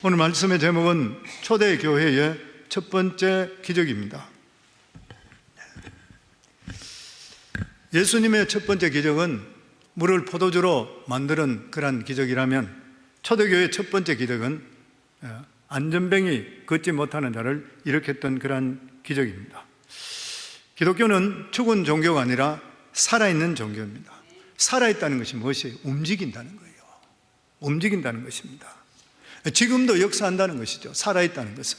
오늘 말씀의 제목은 초대교회의 첫 번째 기적입니다. 예수님의 첫 번째 기적은 물을 포도주로 만드는 그런 기적이라면, 초대교회의 첫 번째 기적은 안전병이 걷지 못하는 자를 일으켰던 그런 기적입니다. 기독교는 죽은 종교가 아니라 살아있는 종교입니다. 살아있다는 것이 무엇이에요? 움직인다는 거예요. 움직인다는 것입니다. 지금도 역사한다는 것이죠. 살아있다는 것은.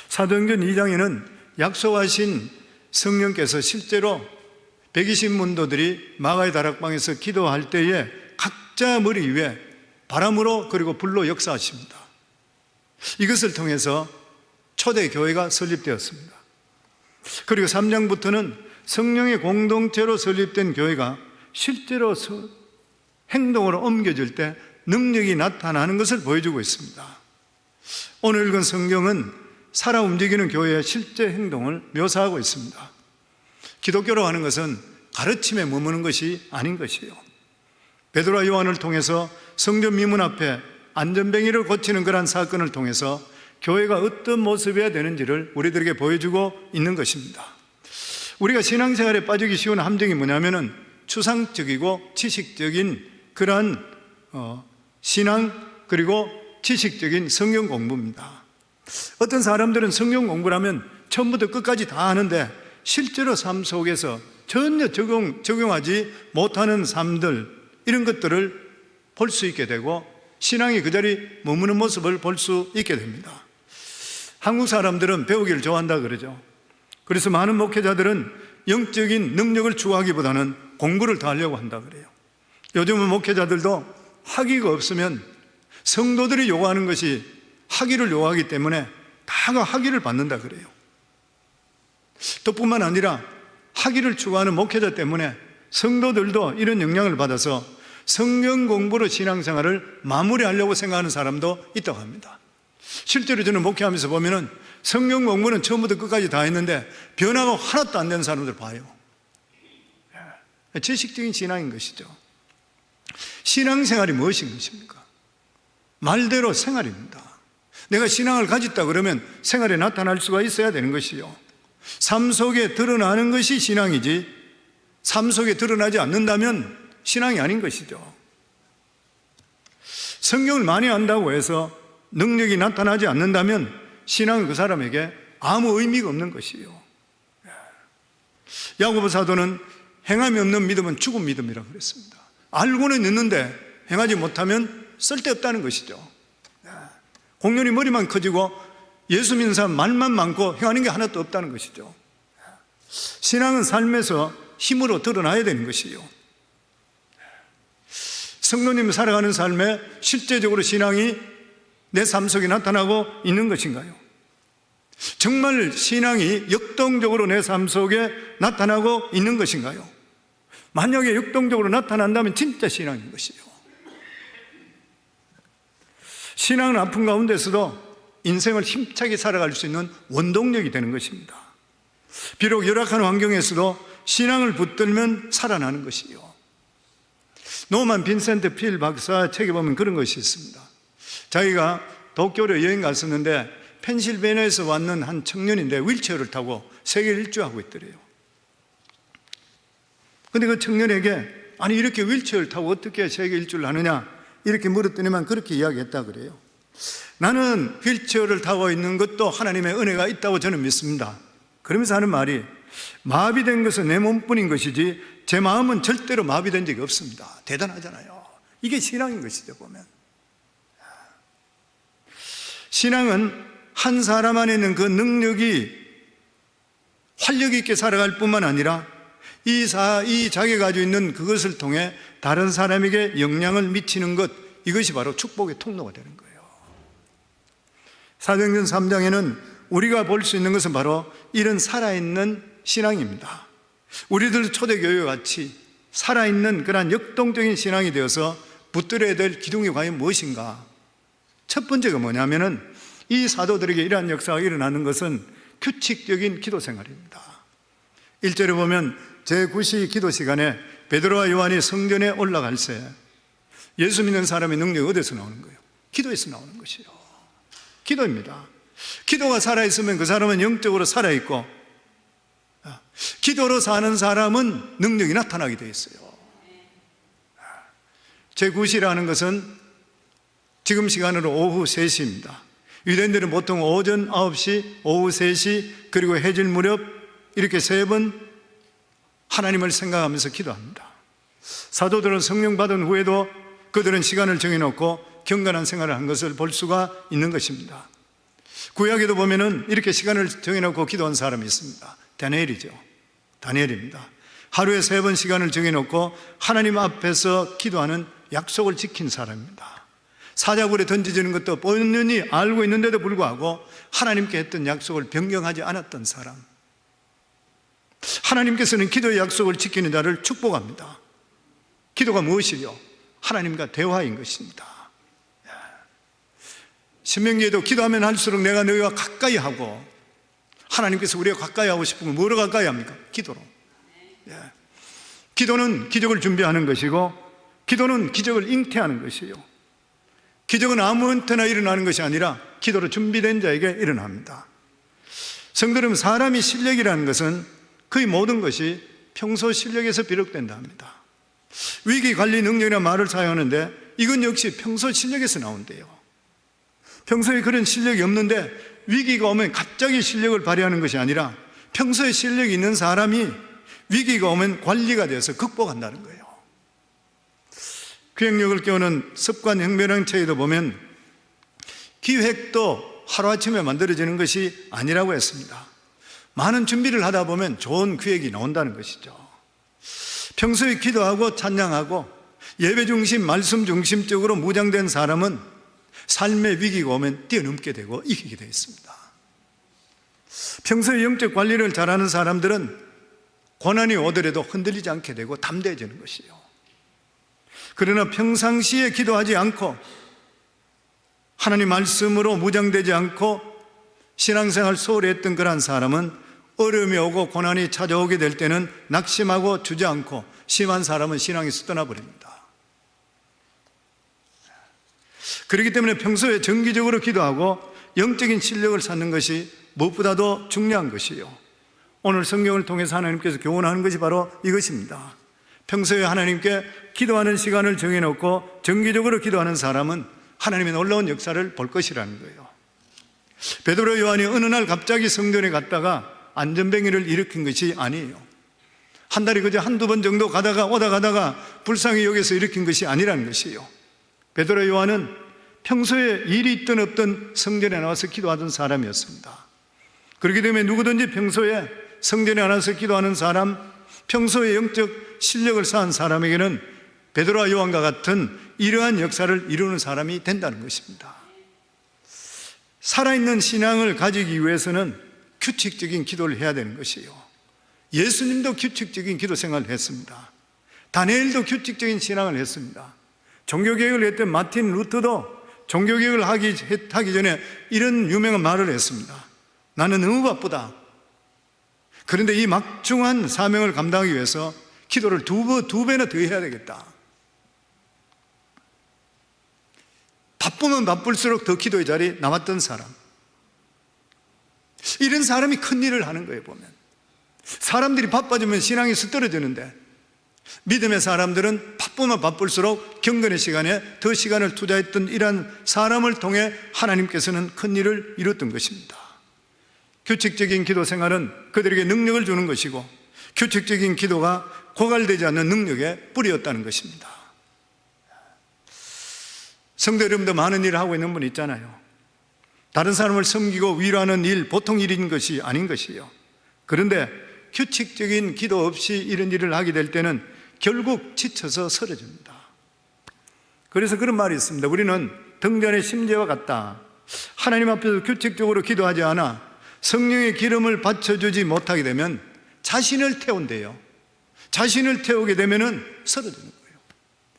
사도행전 2장에는 약속하신 성령께서 실제로 120문도들이 마가의 다락방에서 기도할 때에 각자 머리 위에 바람으로 그리고 불로 역사하십니다. 이것을 통해서 초대교회가 설립되었습니다. 그리고 3장부터는 성령의 공동체로 설립된 교회가 실제로 행동으로 옮겨질 때 능력이 나타나는 것을 보여주고 있습니다. 오늘 읽은 성경은 살아 움직이는 교회의 실제 행동을 묘사하고 있습니다. 기독교로 하는 것은 가르침에 머무는 것이 아닌 것이에요. 베드로와 요한을 통해서 성전 미문 앞에 안전뱅이를 고치는 그러한 사건을 통해서 교회가 어떤 모습이어야 되는지를 우리들에게 보여주고 있는 것입니다. 우리가 신앙생활에 빠지기 쉬운 함정이 뭐냐면은 추상적이고 지식적인 그러한 신앙 그리고 지식적인 성경 공부입니다. 어떤 사람들은 성경 공부를 하면 처음부터 끝까지 다 하는데 실제로 삶 속에서 전혀 적용하지 못하는 삶들, 이런 것들을 볼 수 있게 되고 신앙이 그 자리에 머무는 모습을 볼 수 있게 됩니다. 한국 사람들은 배우기를 좋아한다 그러죠. 그래서 많은 목회자들은 영적인 능력을 추구하기보다는 공부를 더 하려고 한다 그래요. 요즘은 목회자들도 학위가 없으면 성도들이 요구하는 것이 학위를 요구하기 때문에 다가 학위를 받는다 그래요. 또 뿐만 아니라 학위를 추구하는 목회자 때문에 성도들도 이런 영향을 받아서 성경 공부로 신앙생활을 마무리하려고 생각하는 사람도 있다고 합니다. 실제로 저는 목회하면서 보면은 성경 공부는 처음부터 끝까지 다 했는데 변화가 하나도 안 되는 사람들 봐요. 지식적인 신앙인 것이죠. 신앙생활이 무엇인 것입니까? 말대로 생활입니다. 내가 신앙을 가졌다 그러면 생활에 나타날 수가 있어야 되는 것이요. 삶 속에 드러나는 것이 신앙이지, 삶 속에 드러나지 않는다면 신앙이 아닌 것이죠. 성경을 많이 안다고 해서 능력이 나타나지 않는다면 신앙은 그 사람에게 아무 의미가 없는 것이요. 야고보 사도는 행함이 없는 믿음은 죽은 믿음이라고 그랬습니다. 알고는 있는데 행하지 못하면 쓸데없다는 것이죠. 공연히 머리만 커지고 예수 믿는 사람 말만 많고 행하는 게 하나도 없다는 것이죠. 신앙은 삶에서 힘으로 드러나야 되는 것이요. 성도님이 살아가는 삶에 실제적으로 신앙이 내 삶 속에 나타나고 있는 것인가요? 정말 신앙이 역동적으로 내 삶 속에 나타나고 있는 것인가요? 만약에 역동적으로 나타난다면 진짜 신앙인 것이죠. 신앙은 아픔 가운데서도 인생을 힘차게 살아갈 수 있는 원동력이 되는 것입니다. 비록 열악한 환경에서도 신앙을 붙들면 살아나는 것이요. 노만 빈센트 필 박사 책에 보면 그런 것이 있습니다. 자기가 도쿄로 여행 갔었는데 펜실베니아에서 왔는 한 청년인데 휠체어를 타고 세계 일주하고 있더래요. 근데 그 청년에게 아니 이렇게 휠체어를 타고 어떻게 세계 일주를 하느냐 이렇게 물었더니만 그렇게 이야기했다 그래요. 나는 휠체어를 타고 있는 것도 하나님의 은혜가 있다고 저는 믿습니다. 그러면서 하는 말이 마비된 것은 내 몸뿐인 것이지 제 마음은 절대로 마비된 적이 없습니다. 대단하잖아요. 이게 신앙인 것이죠. 보면 신앙은 한 사람 안에 있는 그 능력이 활력 있게 살아갈 뿐만 아니라 이 자기가 가지고 있는 그것을 통해 다른 사람에게 영향을 미치는 것, 이것이 바로 축복의 통로가 되는 거예요. 사도행전 3장에는 우리가 볼 수 있는 것은 바로 이런 살아있는 신앙입니다. 우리들 초대교회와 같이 살아있는 그러한 역동적인 신앙이 되어서 붙들어야 될 기둥이 과연 무엇인가? 첫 번째가 뭐냐면은 이 사도들에게 이러한 역사가 일어나는 것은 규칙적인 기도 생활입니다. 1절에 보면 제9시 기도 시간에 베드로와 요한이 성전에 올라갈 때 예수 믿는 사람의 능력이 어디서 나오는 거예요? 기도에서 나오는 것이요. 기도입니다. 기도가 살아있으면 그 사람은 영적으로 살아있고, 기도로 사는 사람은 능력이 나타나게 되어 있어요. 제9시라는 것은 지금 시간으로 오후 3시입니다. 유대인들은 보통 오전 9시, 오후 3시, 그리고 해질 무렵 이렇게 3번 하나님을 생각하면서 기도합니다. 사도들은 성령 받은 후에도 그들은 시간을 정해놓고 경건한 생활을 한 것을 볼 수가 있는 것입니다. 구약에도 보면은 이렇게 시간을 정해놓고 기도한 사람이 있습니다. 다니엘이죠. 다니엘입니다. 하루에 3번 시간을 정해놓고 하나님 앞에서 기도하는 약속을 지킨 사람입니다. 사자굴에 던져지는 것도 뻔히 알고 있는데도 불구하고 하나님께 했던 약속을 변경하지 않았던 사람. 하나님께서는 기도의 약속을 지키는 자를 축복합니다. 기도가 무엇이요? 하나님과 대화인 것입니다. 신명기에도 기도하면 할수록 내가 너희와 가까이 하고, 하나님께서 우리가 가까이 하고 싶은 건 뭐로 가까이 합니까? 기도로. 기도는 기적을 준비하는 것이고, 기도는 기적을 잉태하는 것이에요. 기적은 아무한테나 일어나는 것이 아니라 기도로 준비된 자에게 일어납니다. 성도 여러분, 사람이 실력이라는 것은 거의 모든 것이 평소 실력에서 비롯된다 합니다. 위기관리 능력이라는 말을 사용하는데 이건 역시 평소 실력에서 나온대요. 평소에 그런 실력이 없는데 위기가 오면 갑자기 실력을 발휘하는 것이 아니라 평소에 실력이 있는 사람이 위기가 오면 관리가 되어서 극복한다는 거예요. 기획력을 깨우는 습관 혁명형 체에도 보면 기획도 하루아침에 만들어지는 것이 아니라고 했습니다. 많은 준비를 하다 보면 좋은 기획이 나온다는 것이죠. 평소에 기도하고 찬양하고 예배 중심, 말씀 중심적으로 무장된 사람은 삶의 위기가 오면 뛰어넘게 되고 이기게 되어 있습니다. 평소에 영적 관리를 잘하는 사람들은 고난이 오더라도 흔들리지 않게 되고 담대해지는 것이에요. 그러나 평상시에 기도하지 않고 하나님 말씀으로 무장되지 않고 신앙생활 소홀히 했던 그런 사람은 어려움이 오고 고난이 찾아오게 될 때는 낙심하고 주저앉고, 심한 사람은 신앙에서 떠나버립니다. 그렇기 때문에 평소에 정기적으로 기도하고 영적인 실력을 쌓는 것이 무엇보다도 중요한 것이에요. 오늘 성경을 통해서 하나님께서 교훈하는 것이 바로 이것입니다. 평소에 하나님께 기도하는 시간을 정해놓고 정기적으로 기도하는 사람은 하나님의 놀라운 역사를 볼 것이라는 거예요. 베드로 요한이 어느 날 갑자기 성전에 갔다가 안전뱅이를 일으킨 것이 아니에요. 한 달에 그저 한두 번 정도 오다 가다가 불쌍히 여기서 일으킨 것이 아니라는 것이에요. 베드로 요한은 평소에 일이 있든 없든 성전에 나와서 기도하던 사람이었습니다. 그렇기 때문에 누구든지 평소에 성전에 나와서 기도하는 사람, 평소에 영적 실력을 쌓은 사람에게는 베드로와 요한과 같은 이러한 역사를 이루는 사람이 된다는 것입니다. 살아있는 신앙을 가지기 위해서는 규칙적인 기도를 해야 되는 것이에요. 예수님도 규칙적인 기도 생활을 했습니다. 다니엘도 규칙적인 신앙을 했습니다. 종교개혁을 했던 마틴 루터도 종교개혁을 하기 전에 이런 유명한 말을 했습니다. 나는 너무 바쁘다. 그런데 이 막중한 사명을 감당하기 위해서 기도를 두 배나 더 해야 되겠다. 바쁘면 바쁠수록 더 기도의 자리에 남았던 사람. 이런 사람이 큰 일을 하는 거예요, 보면. 사람들이 바빠지면 신앙이 떨어지는데 믿음의 사람들은 바쁘면 바쁠수록 경건의 시간에 더 시간을 투자했던 이러한 사람을 통해 하나님께서는 큰 일을 이뤘던 것입니다. 규칙적인 기도 생활은 그들에게 능력을 주는 것이고, 규칙적인 기도가 고갈되지 않는 능력의 뿌리였다는 것입니다. 성도 여러분도 많은 일을 하고 있는 분 있잖아요. 다른 사람을 섬기고 위로하는 일, 보통 일인 것이 아닌 것이에요. 그런데 규칙적인 기도 없이 이런 일을 하게 될 때는 결국 지쳐서 쓰러집니다. 그래서 그런 말이 있습니다. 우리는 등잔의 심재와 같다. 하나님 앞에서 규칙적으로 기도하지 않아 성령의 기름을 받쳐주지 못하게 되면 자신을 태운대요. 자신을 태우게 되면 쓰러지는 거예요.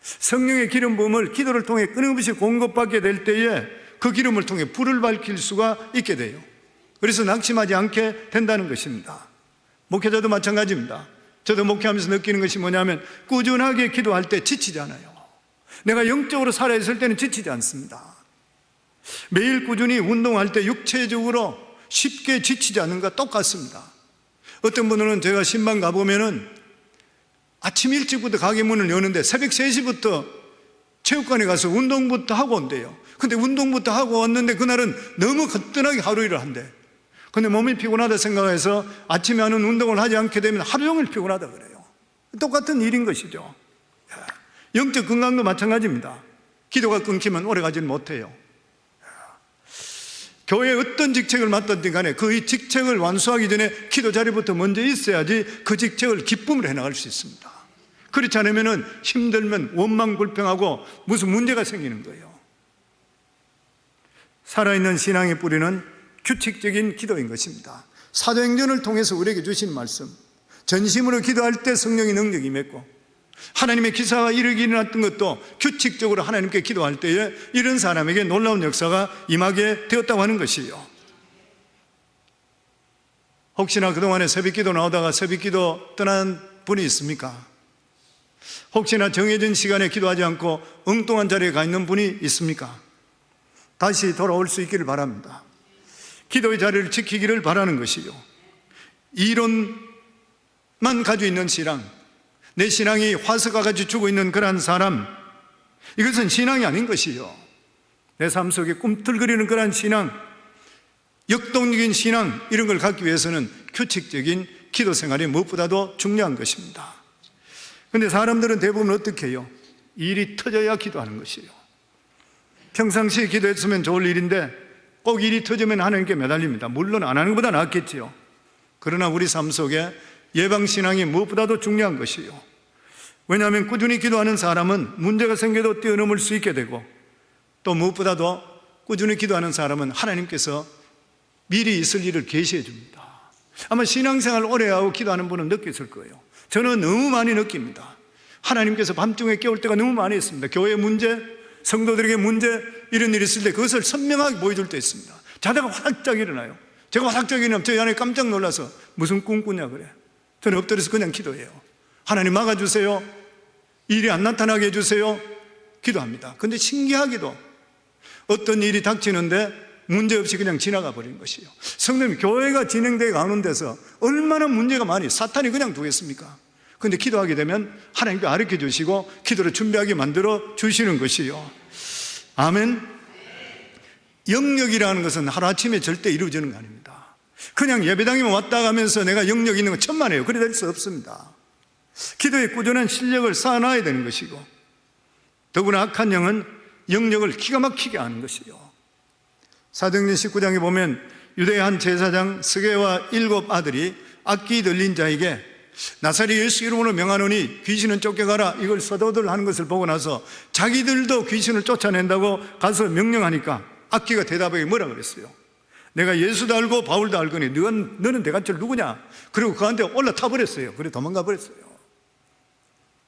성령의 기름 부음을 기도를 통해 끊임없이 공급받게 될 때에 그 기름을 통해 불을 밝힐 수가 있게 돼요. 그래서 낙심하지 않게 된다는 것입니다. 목회자도 마찬가지입니다. 저도 목회하면서 느끼는 것이 뭐냐면 꾸준하게 기도할 때 지치지 않아요. 내가 영적으로 살아있을 때는 지치지 않습니다. 매일 꾸준히 운동할 때 육체적으로 쉽게 지치지 않는 것과 똑같습니다. 어떤 분들은 제가 신방 가보면은 아침 일찍부터 가게 문을 여는데 새벽 3시부터 체육관에 가서 운동부터 하고 온대요. 근데 운동부터 하고 왔는데 그날은 너무 거뜬하게 하루 일을 한대. 근데 몸이 피곤하다 생각해서 아침에 하는 운동을 하지 않게 되면 하루 종일 피곤하다 그래요. 똑같은 일인 것이죠. 영적 건강도 마찬가지입니다. 기도가 끊기면 오래 가지는 못해요. 교회에 어떤 직책을 맡았든 간에 그 직책을 완수하기 전에 기도 자리부터 먼저 있어야지 그 직책을 기쁨으로 해나갈 수 있습니다. 그렇지 않으면 힘들면 원망불평하고 무슨 문제가 생기는 거예요. 살아있는 신앙의 뿌리는 규칙적인 기도인 것입니다. 사도행전을 통해서 우리에게 주신 말씀, 전심으로 기도할 때 성령의 능력이 임했고 하나님의 기사가 일어났던 것도 규칙적으로 하나님께 기도할 때에 이런 사람에게 놀라운 역사가 임하게 되었다고 하는 것이에요. 혹시나 그동안에 새벽기도 나오다가 새벽기도 떠난 분이 있습니까? 혹시나 정해진 시간에 기도하지 않고 엉뚱한 자리에 가 있는 분이 있습니까? 다시 돌아올 수 있기를 바랍니다. 기도의 자리를 지키기를 바라는 것이요, 이론만 가지고 있는 신앙, 내 신앙이 화석과 같이 주고 있는 그러한 사람, 이것은 신앙이 아닌 것이요, 내 삶 속에 꿈틀거리는 그러한 신앙, 역동적인 신앙, 이런 걸 갖기 위해서는 규칙적인 기도 생활이 무엇보다도 중요한 것입니다. 그런데 사람들은 대부분 어떻게 해요? 일이 터져야 기도하는 것이에요. 평상시에 기도했으면 좋을 일인데 꼭 일이 터지면 하나님께 매달립니다. 물론 안 하는 것보다 낫겠지요. 그러나 우리 삶 속에 예방신앙이 무엇보다도 중요한 것이에요. 왜냐하면 꾸준히 기도하는 사람은 문제가 생겨도 뛰어넘을 수 있게 되고, 또 무엇보다도 꾸준히 기도하는 사람은 하나님께서 미리 있을 일을 계시해 줍니다. 아마 신앙생활 오래 하고 기도하는 분은 느꼈을 거예요. 저는 너무 많이 느낍니다. 하나님께서 밤중에 깨울 때가 너무 많이 있습니다. 교회 문제, 성도들에게 문제, 이런 일이 있을 때 그것을 선명하게 보여줄 때 있습니다. 자다가 화락짝 일어나요. 제가 화락짝 일어나면 저희 안에 깜짝 놀라서 무슨 꿈 꾸냐 그래. 저는 엎드려서 그냥 기도해요. 하나님 막아주세요. 일이 안 나타나게 해주세요. 기도합니다. 그런데 신기하게도 어떤 일이 닥치는데 문제없이 그냥 지나가 버린 것이에요. 성도님, 교회가 진행되어 가는 데서 얼마나 문제가 많이, 사탄이 그냥 두겠습니까? 그런데 기도하게 되면 하나님께 가르쳐 주시고 기도를 준비하게 만들어 주시는 것이에요. 아멘. 영역이라는 것은 하루아침에 절대 이루어지는 거 아닙니다. 그냥 예배당에만 왔다 가면서 내가 영역 있는 건 천만에요. 그래 될 수 없습니다. 기도의 꾸준한 실력을 쌓아놔야 되는 것이고, 더구나 악한 영은 영역을 기가 막히게 하는 것이요. 사도행전 19장에 보면 유대의 한 제사장 스게와 7 아들이 악기 들린 자에게 나사렛 예수 이름으로 명하노니 귀신은 쫓겨가라, 이걸 서도들 하는 것을 보고 나서 자기들도 귀신을 쫓아낸다고 가서 명령하니까 악기가 대답하기 뭐라 그랬어요? 내가 예수도 알고 바울도 알거니 너는 대가철 누구냐? 그리고 그한테 올라타 버렸어요. 그래 도망가 버렸어요.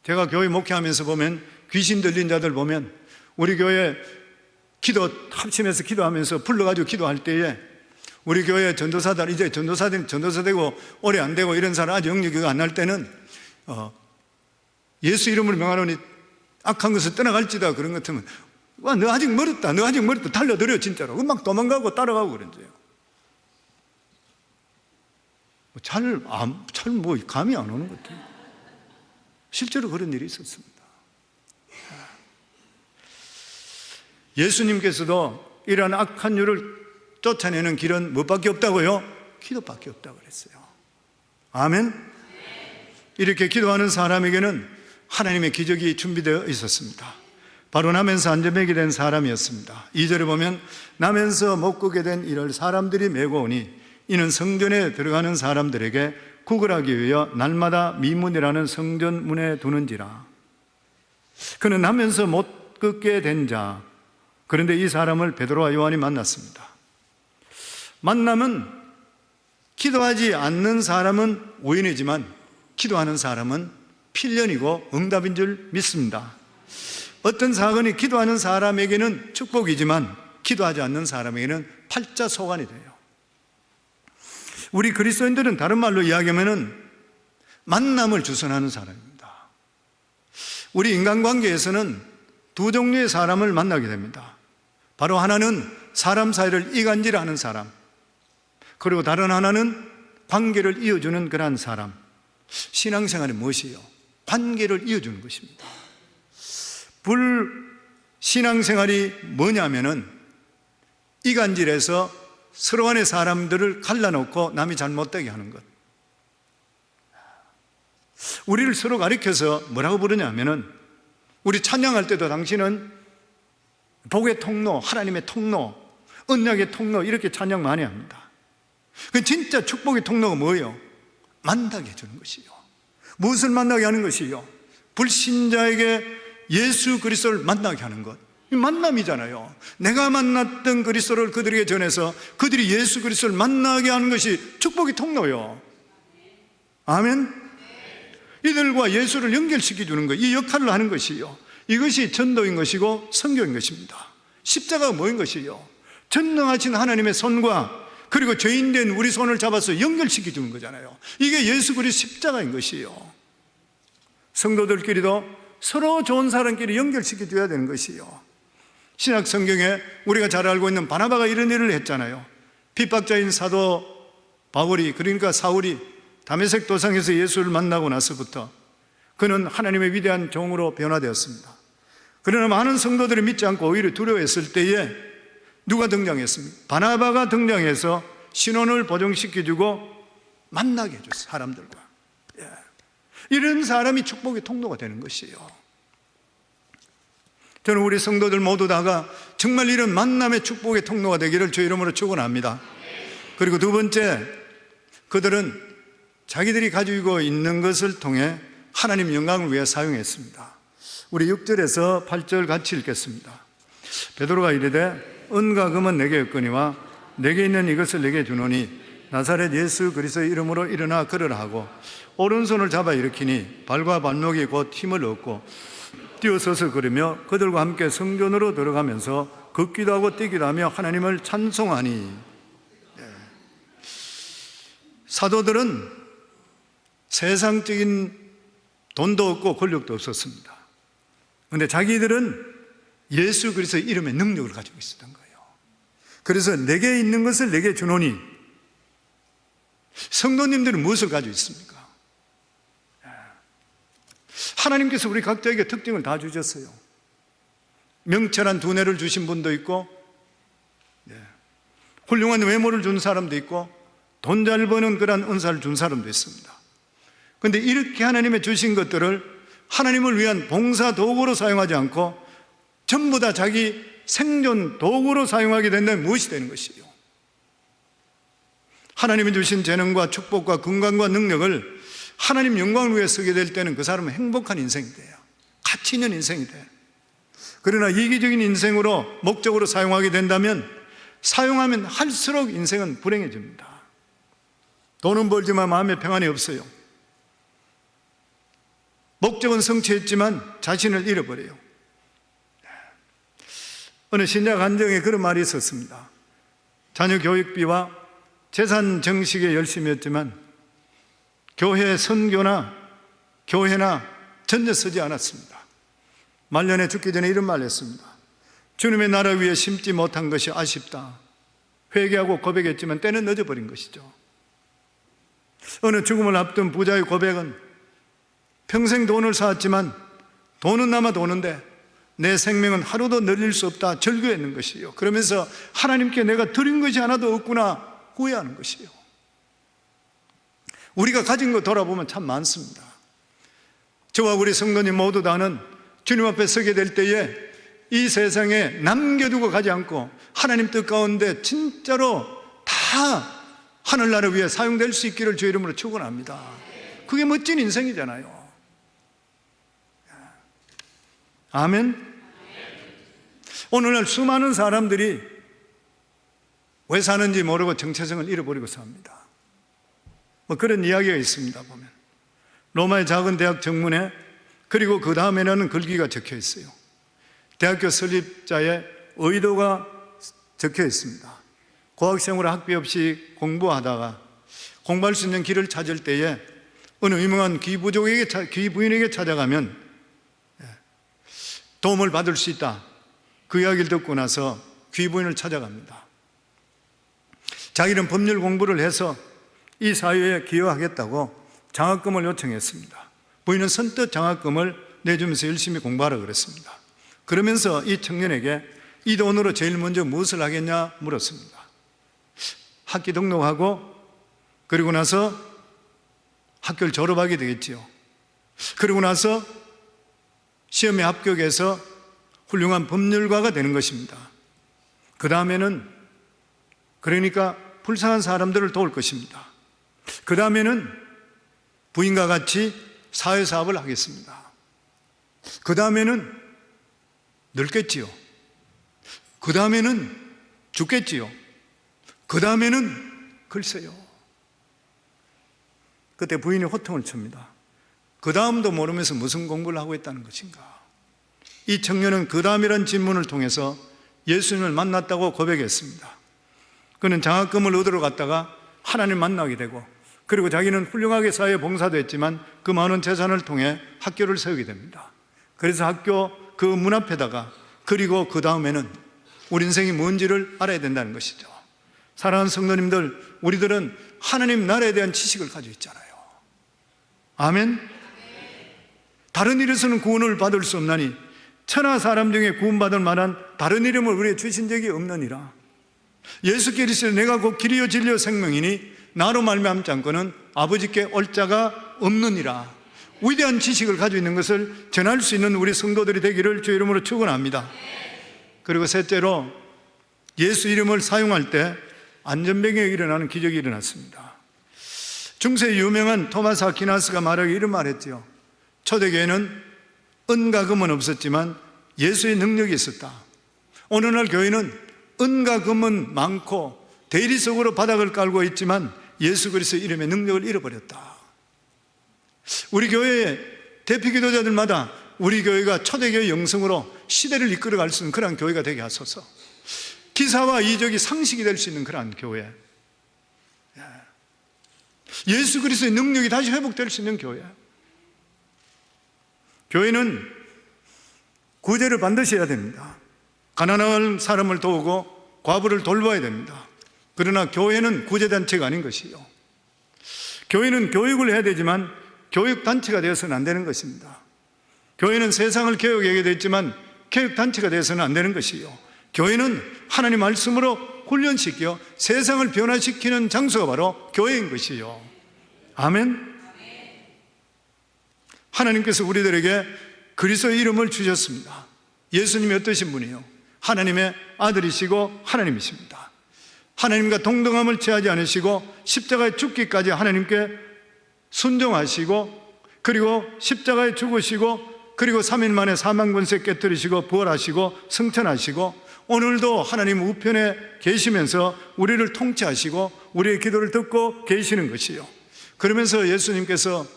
제가 교회 목회하면서 보면 귀신 들린 자들 보면 우리 교회 기도 합심해서 기도하면서 불러가지고 기도할 때에 우리 교회 전도사들, 이제 전도사 되고 오래 안 되고 이런 사람 아직 영역이 안 날 때는 예수 이름으로 명하노니 악한 것을 떠나갈지다, 그런 것 같으면 와, 너 아직 멀었다, 너 아직 멀었다, 달려들어요 진짜로. 막 도망가고 따라가고 그런데요. 잘 뭐 감이 안 오는 것 같아요. 실제로 그런 일이 있었습니다. 예수님께서도 이러한 악한 유를 쫓아내는 길은 무엇밖에 없다고요? 기도밖에 없다고 그랬어요. 아멘. 이렇게 기도하는 사람에게는 하나님의 기적이 준비되어 있었습니다. 바로 나면서 안전뱅이 된 사람이었습니다. 2절에 보면 나면서 못 걷게 된 이를 사람들이 메고 오니 이는 성전에 들어가는 사람들에게 구걸하기 위하여 날마다 미문이라는 성전 문에 두는지라. 그는 나면서 못 걷게 된 자, 그런데 이 사람을 베드로와 요한이 만났습니다. 만남은 기도하지 않는 사람은 오인이지만 기도하는 사람은 필연이고 응답인 줄 믿습니다. 어떤 사건이 기도하는 사람에게는 축복이지만 기도하지 않는 사람에게는 팔자소관이 돼요. 우리 그리스도인들은 다른 말로 이야기하면 만남을 주선하는 사람입니다. 우리 인간관계에서는 두 종류의 사람을 만나게 됩니다. 바로 하나는 사람 사이를 이간질하는 사람, 그리고 다른 하나는 관계를 이어주는 그러한 사람. 신앙생활이 무엇이에요? 관계를 이어주는 것입니다. 불신앙생활이 뭐냐면은 이간질해서 서로 간의 사람들을 갈라놓고 남이 잘못되게 하는 것. 우리를 서로 가리켜서 뭐라고 부르냐면은, 우리 찬양할 때도 당신은 복의 통로, 하나님의 통로, 언약의 통로, 이렇게 찬양 많이 합니다. 그 진짜 축복의 통로가 뭐예요? 만나게 해주는 것이요. 무엇을 만나게 하는 것이요? 불신자에게 예수 그리스도를 만나게 하는 것. 이 만남이잖아요. 내가 만났던 그리스도를 그들에게 전해서 그들이 예수 그리스도를 만나게 하는 것이 축복의 통로요. 아멘. 이들과 예수를 연결시켜 주는 것, 이 역할을 하는 것이요. 이것이 전도인 것이고 선교인 것입니다. 십자가가 뭐인 것이요? 전능하신 하나님의 손과 그리고 죄인된 우리 손을 잡아서 연결시켜 주는 거잖아요. 이게 예수 그리스도 십자가인 것이요. 성도들끼리도 서로 좋은 사람끼리 연결시켜 줘야 되는 것이요. 신약 성경에 우리가 잘 알고 있는 바나바가 이런 일을 했잖아요. 핍박자인 사도 바울이, 그러니까 사울이 다메섹 도상에서 예수를 만나고 나서부터 그는 하나님의 위대한 종으로 변화되었습니다. 그러나 많은 성도들이 믿지 않고 오히려 두려워했을 때에 누가 등장했습니까? 바나바가 등장해서 신원을 보정시켜주고 만나게 해줬어요. 사람들과. 이런 사람이 축복의 통로가 되는 것이에요. 저는 우리 성도들 모두 다가 정말 이런 만남의 축복의 통로가 되기를 주 이름으로 축원합니다. 그리고 두 번째, 그들은 자기들이 가지고 있는 것을 통해 하나님 영광을 위해 사용했습니다. 우리 6절에서 8절 같이 읽겠습니다. 베드로가 이르되 은과 금은 내게 없거니와 내게 있는 이것을 내게 주노니 나사렛 예수 그리스도의 이름으로 일어나 걸으라 하고 오른손을 잡아 일으키니 발과 발목이 곧 힘을 얻고 뛰어서서 걸으며 그들과 함께 성전으로 들어가면서 걷기도 하고 뛰기도 하며 하나님을 찬송하니. 사도들은 세상적인 돈도 없고 권력도 없었습니다. 그런데 자기들은 예수 그리스도의 이름의 능력을 가지고 있었던 거예요. 그래서 내게 있는 것을 내게 주노니. 성도님들은 무엇을 가지고 있습니까? 하나님께서 우리 각자에게 특징을 다 주셨어요. 명철한 두뇌를 주신 분도 있고, 훌륭한 외모를 준 사람도 있고, 돈 잘 버는 그런 은사를 준 사람도 있습니다. 그런데 이렇게 하나님의 주신 것들을 하나님을 위한 봉사 도구로 사용하지 않고 전부 다 자기 생존 도구로 사용하게 된다면 무엇이 되는 것이에요? 하나님이 주신 재능과 축복과 건강과 능력을 하나님 영광을 위해 쓰게 될 때는 그 사람은 행복한 인생이 돼요. 가치 있는 인생이 돼요. 그러나 이기적인 인생으로 목적으로 사용하게 된다면 사용하면 할수록 인생은 불행해집니다. 돈은 벌지만 마음에 평안이 없어요. 목적은 성취했지만 자신을 잃어버려요. 어느 신약 한정에 그런 말이 있었습니다. 자녀 교육비와 재산 정식에 열심히 했지만 교회 선교나 교회나 전혀 쓰지 않았습니다. 말년에 죽기 전에 이런 말을 했습니다. 주님의 나라 위에 심지 못한 것이 아쉽다. 회개하고 고백했지만 때는 늦어버린 것이죠. 어느 죽음을 앞둔 부자의 고백은 평생 돈을 쌓았지만 돈은 남아도 오는데 내 생명은 하루도 늘릴 수 없다 절규했는 것이요. 그러면서 하나님께 내가 드린 것이 하나도 없구나 후회하는 것이요. 우리가 가진 거 돌아보면 참 많습니다. 저와 우리 성도님 모두 다는 주님 앞에 서게 될 때에 이 세상에 남겨두고 가지 않고 하나님 뜻 가운데 진짜로 다 하늘나라 위해 사용될 수 있기를 주의 이름으로 축원합니다. 그게 멋진 인생이잖아요. 아멘. 오늘날 수많은 사람들이 왜 사는지 모르고 정체성을 잃어버리고 삽니다. 뭐 그런 이야기가 있습니다. 보면 로마의 작은 대학 정문에 그리고 그 다음에는 글귀가 적혀 있어요. 대학교 설립자의 의도가 적혀 있습니다. 고학생으로 학비 없이 공부하다가 공부할 수 있는 길을 찾을 때에 어느 유명한 귀부인에게 찾아가면 도움을 받을 수 있다. 그 이야기를 듣고 나서 귀부인을 찾아갑니다. 자기는 법률 공부를 해서 이 사회에 기여하겠다고 장학금을 요청했습니다. 부인은 선뜻 장학금을 내주면서 열심히 공부하라 그랬습니다. 그러면서 이 청년에게 이 돈으로 제일 먼저 무엇을 하겠냐 물었습니다. 학기 등록하고 그리고 나서 학교를 졸업하게 되겠지요. 그리고 나서 시험에 합격해서 훌륭한 법률가가 되는 것입니다. 그 다음에는 그러니까 불쌍한 사람들을 도울 것입니다. 그 다음에는 부인과 같이 사회사업을 하겠습니다. 그 다음에는 늙겠지요. 그 다음에는 죽겠지요. 그 다음에는 글쎄요. 그때 부인이 호통을 칩니다. 그 다음도 모르면서 무슨 공부를 하고 있다는 것인가. 이 청년은 그 다음이라는 질문을 통해서 예수님을 만났다고 고백했습니다. 그는 장학금을 얻으러 갔다가 하나님 만나게 되고, 그리고 자기는 훌륭하게 사회 봉사도 했지만 그 많은 재산을 통해 학교를 세우게 됩니다. 그래서 학교 그 문 앞에다가, 그리고 그 다음에는 우리 인생이 뭔지를 알아야 된다는 것이죠. 사랑하는 성도님들, 우리들은 하나님 나라에 대한 지식을 가지고 있잖아요. 아멘. 다른 일에서는 구원을 받을 수 없나니 천하 사람 중에 구원받을 만한 다른 이름을 우리에게 주신 적이 없느니라. 예수 그리스도 내가 곧 길이요 진리요 생명이니 나로 말미암지 않고는 아버지께 올 자가 없느니라. 위대한 지식을 가지고 있는 것을 전할 수 있는 우리 성도들이 되기를 주 이름으로 축원합니다. 그리고 셋째로, 예수 이름을 사용할 때 안전병에 일어나는 기적이 일어났습니다. 중세 유명한 토마스 아퀴나스가 말하기 이런 말했지요. 초대교회는 은과 금은 없었지만 예수의 능력이 있었다. 오늘날 교회는 은과 금은 많고 대리석으로 바닥을 깔고 있지만 예수 그리스도의 이름의 능력을 잃어버렸다. 우리 교회의 대표 기도자들마다 우리 교회가 초대교회 영성으로 시대를 이끌어갈 수 있는 그런 교회가 되게 하소서. 기사와 이적이 상식이 될 수 있는 그런 교회, 예수 그리스도의 능력이 다시 회복될 수 있는 교회. 교회는 구제를 반드시 해야 됩니다. 가난한 사람을 도우고 과부를 돌봐야 됩니다. 그러나 교회는 구제단체가 아닌 것이요, 교회는 교육을 해야 되지만 교육단체가 되어서는 안 되는 것입니다. 교회는 세상을 개혁해야 되지만 개혁단체가 되어서는 안 되는 것이요, 교회는 하나님 말씀으로 훈련시켜 세상을 변화시키는 장소가 바로 교회인 것이요. 아멘. 하나님께서 우리들에게 그리스도의 이름을 주셨습니다. 예수님이 어떠신 분이요? 하나님의 아들이시고 하나님이십니다. 하나님과 동등함을 취하지 않으시고 십자가에 죽기까지 하나님께 순종하시고, 그리고 십자가에 죽으시고, 그리고 3일 만에 사망 권세 깨뜨리시고 부활하시고 승천하시고, 오늘도 하나님 우편에 계시면서 우리를 통치하시고 우리의 기도를 듣고 계시는 것이요. 그러면서 예수님께서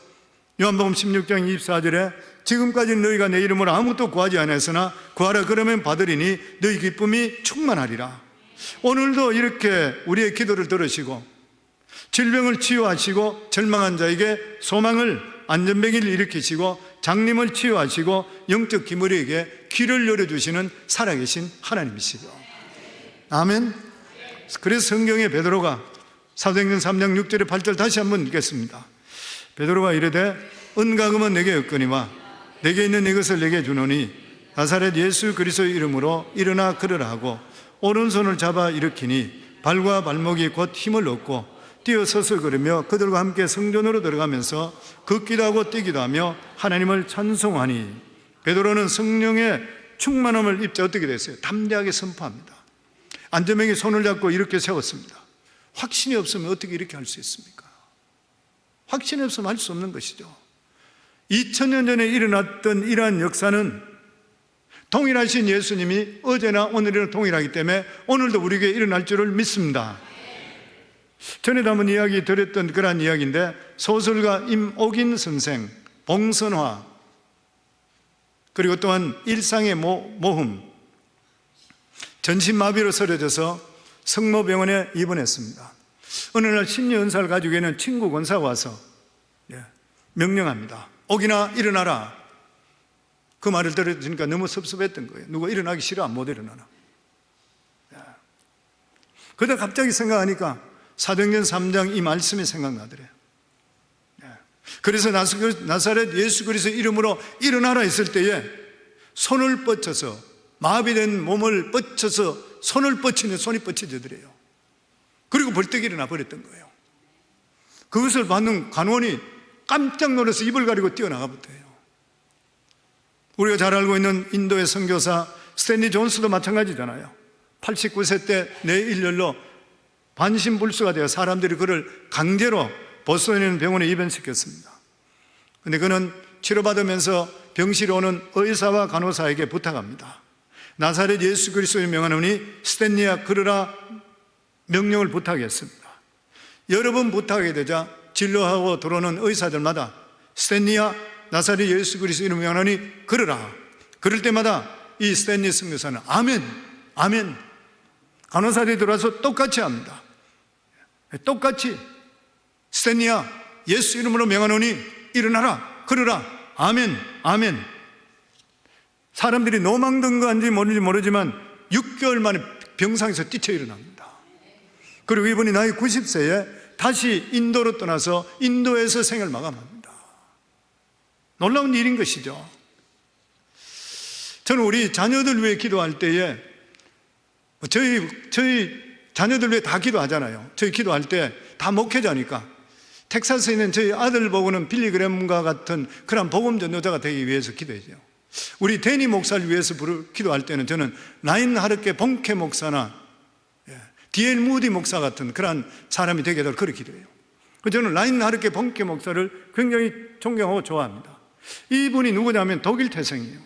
요한복음 16장 24절에 지금까지 너희가 내 이름으로 아무것도 구하지 않았으나 구하라 그러면 받으리니 너희 기쁨이 충만하리라. 오늘도 이렇게 우리의 기도를 들으시고 질병을 치유하시고 절망한 자에게 소망을, 안전병을 일으키시고 장님을 치유하시고 영적 기머리에게 귀를 열어주시는 살아계신 하나님이시죠. 아멘. 그래서 성경에 베드로가 사도행전 3장 6절에 8절 다시 한번 읽겠습니다. 베드로가 이르되 은과 금은 내게 없거니와 내게 있는 이것을 내게 주노니 나사렛 예수 그리스도의 이름으로 일어나 걸으라 하고 오른손을 잡아 일으키니 발과 발목이 곧 힘을 얻고 뛰어서서 걸으며 그들과 함께 성전으로 들어가면서 걷기도 하고 뛰기도 하며 하나님을 찬송하니. 베드로는 성령의 충만함을 입자 어떻게 됐어요? 담대하게 선포합니다. 안전병이 손을 잡고 이렇게 세웠습니다. 확신이 없으면 어떻게 이렇게 할 수 있습니까? 확신이 없으면 할 수 없는 것이죠. 2000년 전에 일어났던 이러한 역사는 동일하신 예수님이 어제나 오늘이나 동일하기 때문에 오늘도 우리에게 일어날 줄을 믿습니다. 전에도 한번 이야기 드렸던 그런 이야기인데, 소설가 임옥인 선생, 봉선화, 그리고 또한 일상의 모험, 전신마비로 쓰러져서 성모병원에 입원했습니다. 어느 날 심리의사를 가지고 있는 친구 권사가 와서 명령합니다. 옥이나 일어나라. 그 말을 들으니까 너무 섭섭했던 거예요. 누가 일어나기 싫어 못 일어나나. 그러다 갑자기 생각하니까 사도행전 3장 이 말씀이 생각나더래요. 그래서 나사렛 예수 그리스도 이름으로 일어나라 했을 때에 손을 뻗쳐서, 마비된 몸을 뻗쳐서 손을 뻗치는 손이 뻗쳐지더래요. 그리고 벌떡 일어나 버렸던 거예요. 그것을 받는 간원이 깜짝 놀라서 입을 가리고 뛰어나가 버려요. 우리가 잘 알고 있는 인도의 선교사 스탠리 존스도 마찬가지잖아요. 89세 때 뇌일열로 반신불수가 되어 사람들이 그를 강제로 보스턴에 있는 병원에 입원시켰습니다. 그런데 그는 치료받으면서 병실에 오는 의사와 간호사에게 부탁합니다. 나사렛 예수 그리스도의 명하노니 스탠리야 걸으라 명령을 부탁했습니다. 여러 번 부탁하게 되자 진료하고 들어오는 의사들마다 스탠리야 나사렛 예수 그리스도 이름 명하노니 걸으라. 그럴 때마다 이 스탠리 선교사는 아멘, 아멘. 간호사들이 들어와서 똑같이 합니다. 똑같이 스탠리야 예수 이름으로 명하노니 일어나라 걸으라 아멘, 아멘. 사람들이 노망든 건지 모르지만 6개월 만에 병상에서 뛰쳐 일어납니다. 그리고 이분이 나이 90세에 다시 인도로 떠나서 인도에서 생을 마감합니다. 놀라운 일인 것이죠. 저는 우리 자녀들 위해 기도할 때에 저희 자녀들 위해 다 기도하잖아요. 저희 기도할 때 다 목회자니까 텍사스에 있는 저희 아들 보고는 빌리그램과 같은 그런 복음 전도자가 되기 위해서 기도해요. 우리 데니 목사를 위해서 기도할 때는 저는 라인 하르케 본케 목사나 D.L. 무디 목사 같은 그런 사람이 되게 되도록 그렇게 기도해요. 저는 라인 하르케 본케 목사를 굉장히 존경하고 좋아합니다. 이분이 누구냐면 독일 태생이에요.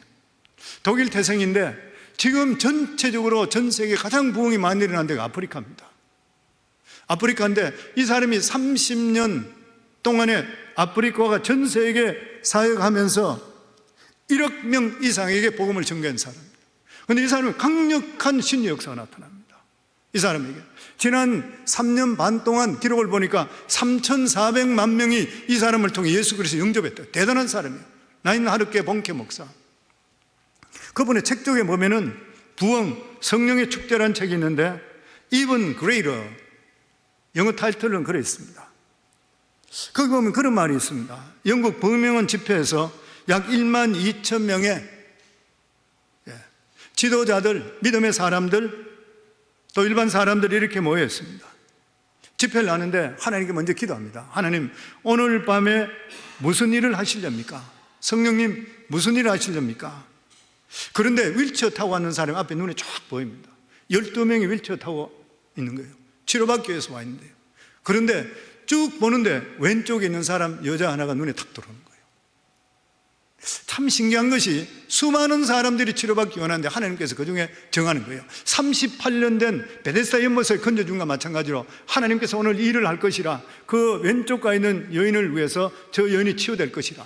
독일 태생인데 지금 전체적으로 전 세계에 가장 부흥이 많이 일어난 데가 아프리카입니다. 아프리카인데 이 사람이 30년 동안에 아프리카가 전 세계 사역하면서 1억 명 이상에게 복음을 전개한 사람입니다. 그런데 이 사람은 강력한 신의 역사가 나타납니다. 이 사람에게 지난 3년 반 동안 기록을 보니까 3,400만 명이 이 사람을 통해 예수 그리스도 영접했다. 대단한 사람이에요. 나인 하르케 본케 목사. 그분의 책 쪽에 보면은 부흥 성령의 축제라는 책이 있는데 Even Greater 영어 타이틀은 그래 있습니다. 거기 보면 그런 말이 있습니다. 영국 버밍엄 집회에서 약 1만 2천 명의 지도자들, 믿음의 사람들, 또 일반 사람들이 이렇게 모여 있습니다. 집회를 하는데 하나님께 먼저 기도합니다. 하나님, 오늘 밤에 무슨 일을 하시렵니까? 성령님, 무슨 일을 하시렵니까? 그런데 휠체어 타고 왔는 사람이 앞에 눈에 쫙 보입니다. 12명이 휠체어 타고 있는 거예요. 치료받기 위해서 와 있는데요. 그런데 쭉 보는데 왼쪽에 있는 사람, 여자 하나가 눈에 탁 들어오는 거예요. 참 신기한 것이 수많은 사람들이 치료받기 원하는데 하나님께서 그 중에 정하는 거예요. 38년 된 베데스다 연못에 건져준과 마찬가지로 하나님께서 오늘 일을 할 것이라, 그 왼쪽가 있는 여인을 위해서 저 여인이 치유될 것이라.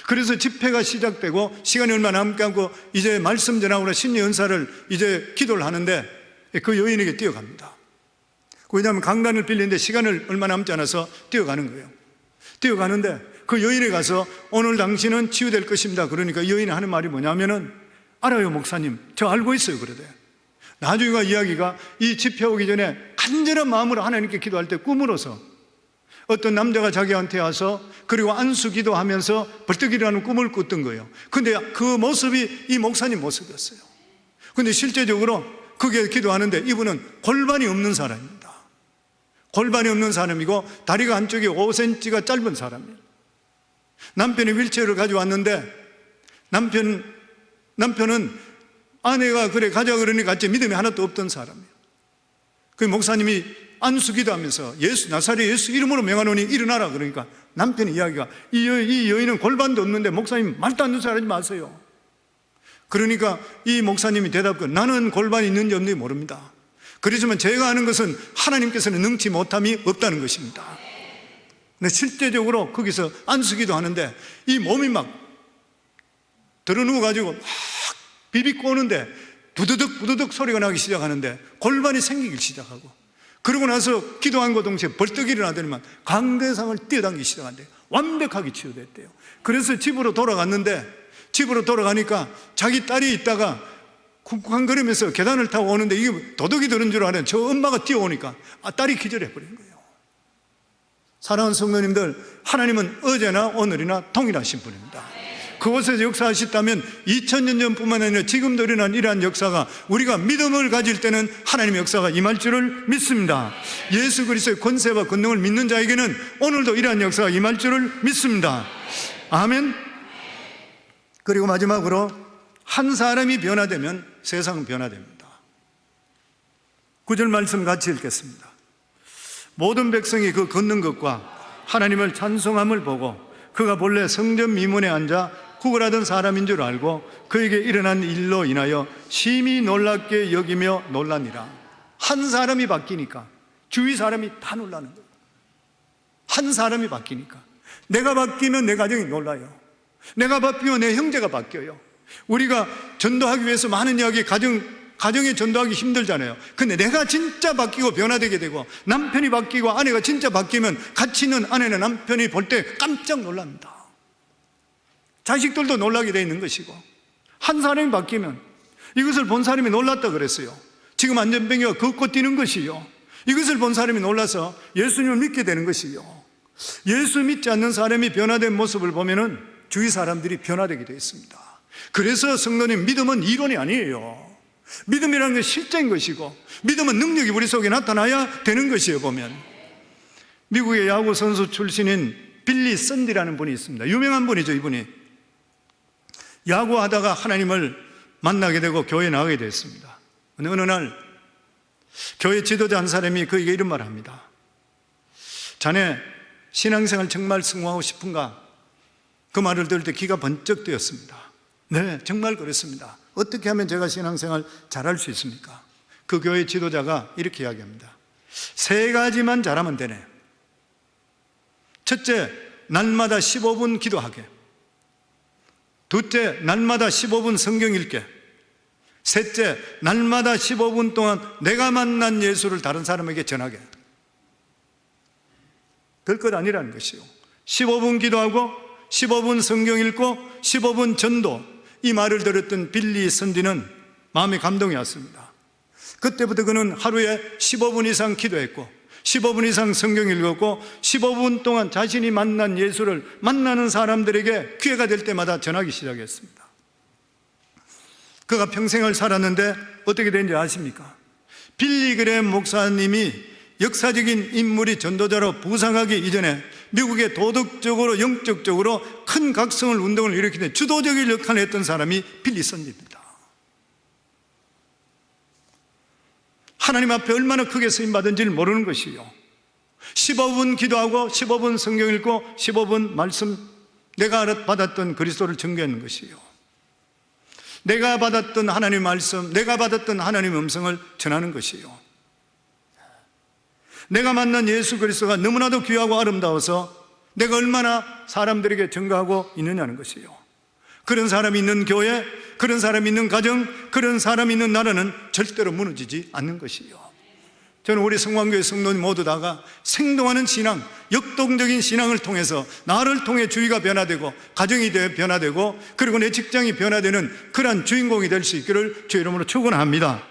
그래서 집회가 시작되고 시간이 얼마 남지 않고 이제 말씀 전하고 심리 은사를 이제 기도를 하는데 그 여인에게 뛰어갑니다. 왜냐하면 강단을 빌리는데 시간을 얼마 남지 않아서 뛰어가는 거예요. 뛰어가는데 그 여인에 가서 오늘 당신은 치유될 것입니다. 그러니까 여인이 하는 말이 뭐냐면은 알아요 목사님, 저 알고 있어요. 그러대. 나중에 이야기가 이 집회 오기 전에 간절한 마음으로 하나님께 기도할 때 꿈으로서 어떤 남자가 자기한테 와서 그리고 안수 기도하면서 벌떡 일어나는 꿈을 꿨던 거예요. 근데 그 모습이 이 목사님 모습이었어요. 근데 실제적으로 그게 기도하는데 이분은 골반이 없는 사람입니다. 골반이 없는 사람이고 다리가 한쪽이 5cm가 짧은 사람이에요. 남편이 휠체어를 가져왔는데 남편은 아내가 그래 가자 그러니까 믿음이 하나도 없던 사람이에요. 그 목사님이 안수 기도하면서 나사렛 예수 이름으로 명하노니 일어나라 그러니까 남편의 이야기가 이 여인은 골반도 없는데 목사님 말도 안 되는 소리 하지 마세요. 그러니까 이 목사님이 대답하고 나는 골반이 있는지 없는지 모릅니다. 그렇지만 제가 아는 것은 하나님께서는 능치 못함이 없다는 것입니다. 근데 실제적으로 거기서 안수기도 하는데 이 몸이 막 들어누워가지고 막 비비고 오는데 부드득 부드득 소리가 나기 시작하는데 골반이 생기기 시작하고, 그러고 나서 기도한 것 동시에 벌떡 일어나더니만 강대상을 뛰어당기기 시작한대요. 완벽하게 치유됐대요. 그래서 집으로 돌아갔는데 집으로 돌아가니까 자기 딸이 있다가 쿵쿵거리면서 계단을 타고 오는데 이게 도둑이 들은 줄 아는 저 엄마가 뛰어오니까 딸이 기절해버린 거예요. 사랑하는 성도님들, 하나님은 어제나 오늘이나 동일하신 분입니다. 그곳에서 역사하셨다면 2000년 전뿐만 아니라 지금도 일어난 이러한 역사가 우리가 믿음을 가질 때는 하나님의 역사가 임할 줄을 믿습니다. 예수 그리스도의 권세와 권능을 믿는 자에게는 오늘도 이러한 역사가 임할 줄을 믿습니다. 아멘. 그리고 마지막으로 한 사람이 변화되면 세상은 변화됩니다. 9절 말씀 같이 읽겠습니다. 모든 백성이 그 걷는 것과 하나님을 찬송함을 보고 그가 본래 성전 미문에 앉아 구걸하던 사람인 줄 알고 그에게 일어난 일로 인하여 심히 놀랍게 여기며 놀라니라. 한 사람이 바뀌니까 주위 사람이 다 놀라는 거예요. 한 사람이 바뀌니까. 내가 바뀌면 내 가정이 놀라요. 내가 바뀌면 내 형제가 바뀌어요. 우리가 전도하기 위해서 많은 이야기, 가정에 전도하기 힘들잖아요. 근데 내가 진짜 바뀌고 변화되게 되고 남편이 바뀌고 아내가 진짜 바뀌면 같이 있는 아내는 남편이 볼 때 깜짝 놀랍니다. 자식들도 놀라게 되어 있는 것이고, 한 사람이 바뀌면 이것을 본 사람이 놀랐다 그랬어요. 지금 안전뱅이가 걷고 뛰는 것이요, 이것을 본 사람이 놀라서 예수님을 믿게 되는 것이요, 예수 믿지 않는 사람이 변화된 모습을 보면은 주위 사람들이 변화되게 되어 있습니다. 그래서 성도님, 믿음은 이론이 아니에요. 믿음이라는 게 실제인 것이고, 믿음은 능력이 우리 속에 나타나야 되는 것이에요. 보면 미국의 야구 선수 출신인 빌리 선디라는 분이 있습니다. 유명한 분이죠. 이분이 야구하다가 하나님을 만나게 되고 교회에 나가게 됐습니다. 어느 날 교회 지도자 한 사람이 그에게 이런 말을 합니다. 자네 신앙생활 정말 성공하고 싶은가? 그 말을 들을 때 귀가 번쩍 뜨였습니다. 네, 정말 그렇습니다. 어떻게 하면 제가 신앙생활 잘할 수 있습니까? 그 교회 지도자가 이렇게 이야기합니다. 3가지만 잘하면 되네. 첫째, 날마다 15분 기도하게. 둘째, 날마다 15분 성경 읽게. 셋째, 날마다 15분 동안 내가 만난 예수를 다른 사람에게 전하게. 될 것 아니라는 것이요. 15분 기도하고 15분 성경 읽고 15분 전도. 이 말을 들었던 빌리 선디는 마음에 감동이 왔습니다. 그때부터 그는 하루에 15분 이상 기도했고 15분 이상 성경 읽었고 15분 동안 자신이 만난 예수를 만나는 사람들에게 기회가 될 때마다 전하기 시작했습니다. 그가 평생을 살았는데 어떻게 된지 아십니까? 빌리 그레이엄 목사님이 역사적인 인물이 전도자로 부상하기 이전에 미국의 도덕적으로 영적적으로 큰 각성을 운동을 일으키는 주도적인 역할을 했던 사람이 빌리 선지입니다. 하나님 앞에 얼마나 크게 쓰임받은지를 모르는 것이요, 15분 기도하고 15분 성경 읽고 15분 말씀, 내가 받았던 그리스도를 증거하는 것이요, 내가 받았던 하나님의 말씀, 내가 받았던 하나님의 음성을 전하는 것이요, 내가 만난 예수 그리스도가 너무나도 귀하고 아름다워서 내가 얼마나 사람들에게 증거하고 있느냐는 것이요, 그런 사람이 있는 교회, 그런 사람이 있는 가정, 그런 사람이 있는 나라는 절대로 무너지지 않는 것이요. 저는 우리 성광교회 성도님 모두 다가 생동하는 신앙, 역동적인 신앙을 통해서 나를 통해 주위가 변화되고 가정이 변화되고 그리고 내 직장이 변화되는 그러한 주인공이 될 수 있기를 주의 이름으로 축원합니다.